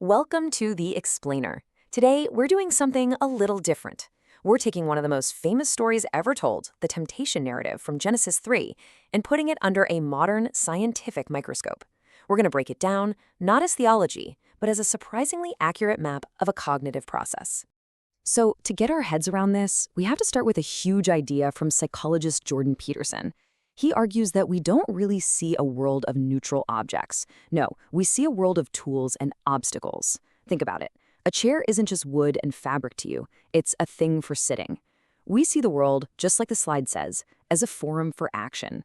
Welcome to The Explainer. Today, we're doing something a little different. We're taking one of the most famous stories ever told, the temptation narrative from Genesis 3, and putting it under a modern scientific microscope. We're going to break it down, not as theology, but as a surprisingly accurate map of a cognitive process. So, to get our heads around this, we have to start with a huge idea from psychologist Jordan Peterson. He argues that we don't really see a world of neutral objects. No, we see a world of tools and obstacles. Think about it. A chair isn't just wood and fabric to you, it's a thing for sitting. We see the world, just like the slide says, as a forum for action.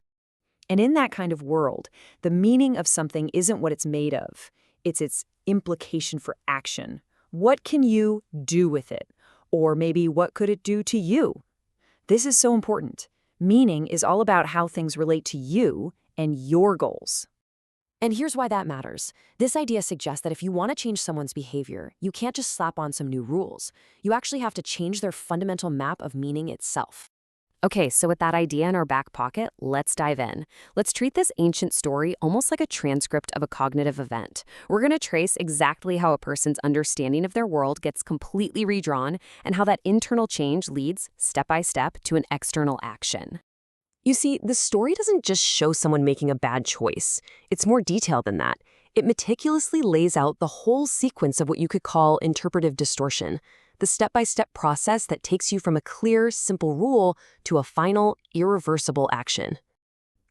And in that kind of world, the meaning of something isn't what it's made of, it's its implication for action. What can you do with it? Or maybe what could it do to you? This is so important. Meaning is all about how things relate to you and your goals. And here's why that matters. This idea suggests that if you want to change someone's behavior, you can't just slap on some new rules. You actually have to change their fundamental map of meaning itself. Okay, so with that idea in our back pocket, let's dive in. Let's treat this ancient story almost like a transcript of a cognitive event. We're going to trace exactly how a person's understanding of their world gets completely redrawn and how that internal change leads, step by step, to an external action. You see, the story doesn't just show someone making a bad choice. It's more detailed than that. It meticulously lays out the whole sequence of what you could call interpretive distortion, the step-by-step process that takes you from a clear, simple rule to a final, irreversible action.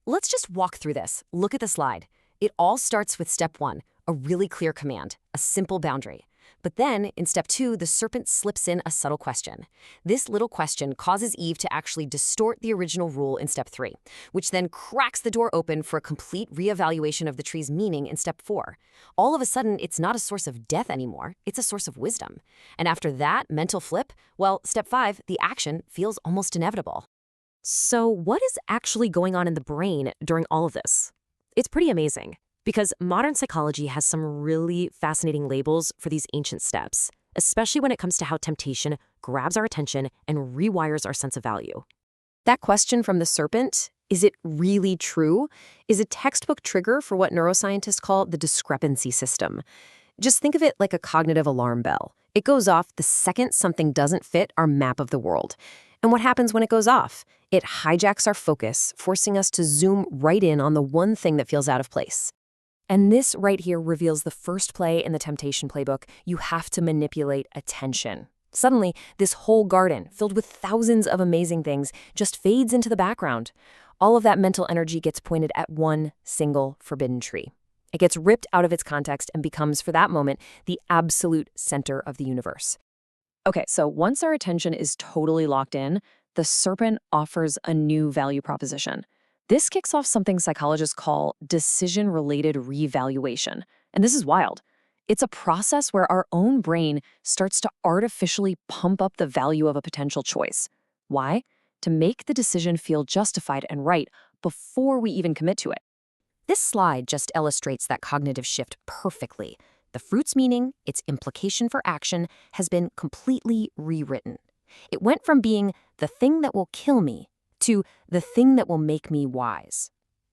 Let's just walk through this. Look at the slide. It all starts with step 1, a really clear command, a simple boundary. But then, in step 2, the serpent slips in a subtle question. This little question causes Eve to actually distort the original rule in step 3, which then cracks the door open for a complete reevaluation of the tree's meaning in step 4. All of a sudden, it's not a source of death anymore, it's a source of wisdom. And after that mental flip, well, step 5, the action feels almost inevitable. So what is actually going on in the brain during all of this? It's pretty amazing. Because modern psychology has some really fascinating labels for these ancient steps, especially when it comes to how temptation grabs our attention and rewires our sense of value. That question from the serpent, is it really true, is a textbook trigger for what neuroscientists call the discrepancy system. Just think of it like a cognitive alarm bell. It goes off the second something doesn't fit our map of the world. And what happens when it goes off? It hijacks our focus, forcing us to zoom right in on the one thing that feels out of place. And this right here reveals the first play in the temptation playbook. You have to manipulate attention. Suddenly, this whole garden, filled with thousands of amazing things, just fades into the background. All of that mental energy gets pointed at one single forbidden tree. It gets ripped out of its context and becomes, for that moment, the absolute center of the universe. Okay, so once our attention is totally locked in, the serpent offers a new value proposition. This kicks off something psychologists call decision-related revaluation. And this is wild. It's a process where our own brain starts to artificially pump up the value of a potential choice. Why? To make the decision feel justified and right before we even commit to it. This slide just illustrates that cognitive shift perfectly. The fruit's meaning, its implication for action, has been completely rewritten. It went from being the thing that will kill me to the thing that will make me wise.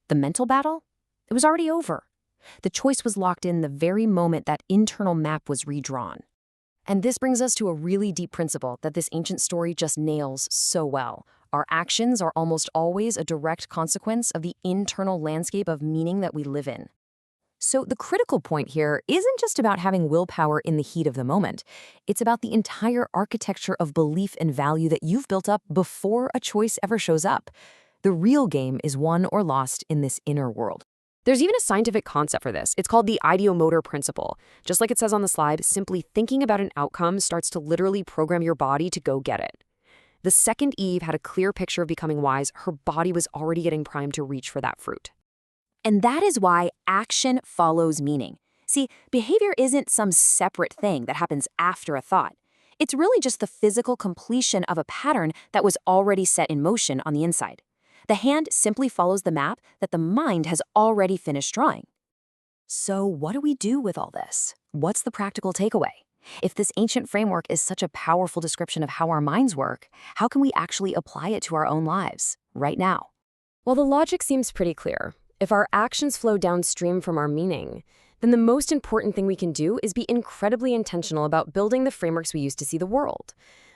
The mental battle? It was already over. The choice was locked in the very moment that internal map was redrawn. And this brings us to a really deep principle that this ancient story just nails so well. Our actions are almost always a direct consequence of the internal landscape of meaning that we live in. So the critical point here isn't just about having willpower in the heat of the moment. It's about the entire architecture of belief and value that you've built up before a choice ever shows up. The real game is won or lost in this inner world. There's even a scientific concept for this. It's called the ideomotor principle. Just like it says on the slide, simply thinking about an outcome starts to literally program your body to go get it. The second Eve had a clear picture of becoming wise, her body was already getting primed to reach for that fruit. And that is why action follows meaning. See, behavior isn't some separate thing that happens after a thought. It's really just the physical completion of a pattern that was already set in motion on the inside. The hand simply follows the map that the mind has already finished drawing. So what do we do with all this? What's the practical takeaway? If this ancient framework is such a powerful description of how our minds work, how can we actually apply it to our own lives, right now? Well, the logic seems pretty clear. If our actions flow downstream from our meaning, then the most important thing we can do is be incredibly intentional about building the frameworks we use to see the world.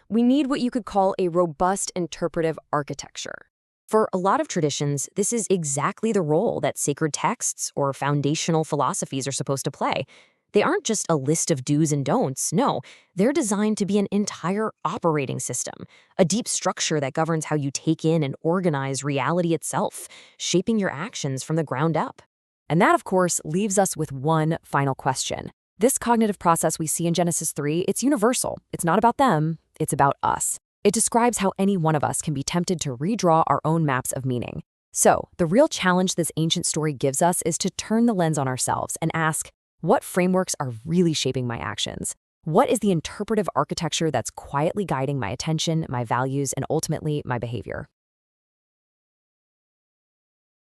We need what you could call a robust interpretive architecture. For a lot of traditions, this is exactly the role that sacred texts or foundational philosophies are supposed to play. They aren't just a list of do's and don'ts. No, they're designed to be an entire operating system, a deep structure that governs how you take in and organize reality itself, shaping your actions from the ground up. And that, of course, leaves us with one final question. This cognitive process we see in Genesis 3, it's universal. It's not about them, it's about us. It describes how any one of us can be tempted to redraw our own maps of meaning. So, the real challenge this ancient story gives us is to turn the lens on ourselves and ask, what frameworks are really shaping my actions? What is the interpretive architecture that's quietly guiding my attention, my values, and ultimately my behavior?